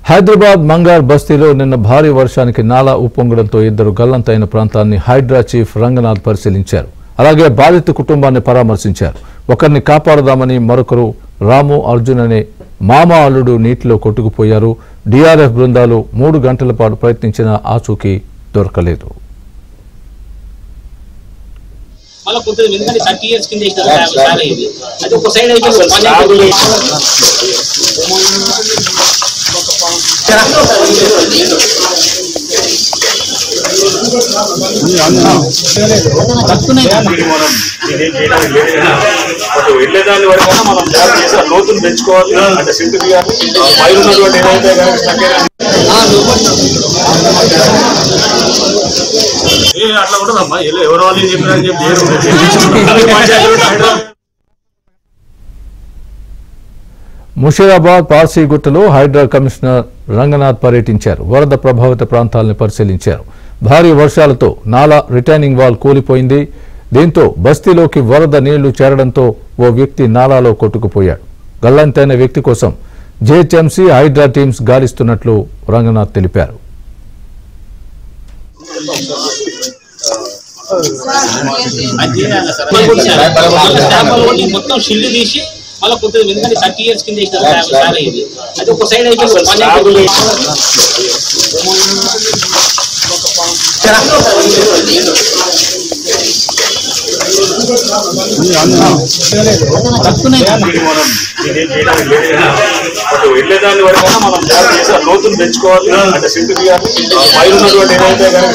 హైదరాబాద్ మంగార్ బస్తీలో నిన్న భారీ వర్షానికి నాలా ఉప్పొంగడంతో ఇద్దరు గల్లంతైన ప్రాంతాన్ని హైడ్రా చీఫ్ రంగనాథ్ పరిశీలించారు. అలాగే బాధిత కుటుంబాన్ని పరామర్శించారు. ఒకరిని కాపాడదామని మరొకరు రాము అర్జున్ అనే మామ అల్లుడు నీటిలో కొట్టుకుపోయారు. డిఆర్ఎఫ్ బృందాలు 3 గంటల పాటు ప్రయత్నించినా ఆచూకీ దొరకలేదు. వెళ్ళేదాని వరకు మనం లోతును పెంచుకోవాలి. అంటే సింక్ తీయాలి. పైన ఉన్నటువంటి ఏదైతే అట్లా ఉంటుందమ్మా. ఎవరు వాళ్ళు చెప్పినా ముషీరాబాద్ పార్సీగుట్టలో హైడ్రా కమిషనర్ రంగనాథ్ పర్యటించారు. వరద ప్రభావిత ప్రాంతాలను పరిశీలించారు. భారీ వర్షాలతో నాలా రిటైనింగ్ వాల్ కూలిపోయింది. దీంతో బస్తీలోకి వరద నీళ్లు చేరడంతో ఓ వ్యక్తి నాలాలో కొట్టుకుపోయాడు. గల్లంతైన వ్యక్తి కోసం జేహెచ్ఎంసీ హైడ్రా టీమ్స్ గాలిస్తున్నట్లు రంగనాథ్ తెలిపారు. మళ్ళీ కొద్దిగా ఎందుకంటే 30 years కింద చాలా ఇది అది ఒక సైడ్ అయిపోయింది. వెళ్ళేదాని వరకు మనం లోతును పెంచుకోవాలి. అంటే సింక్ తీయాలి. పైన ఉన్నటువంటి ఏదైతే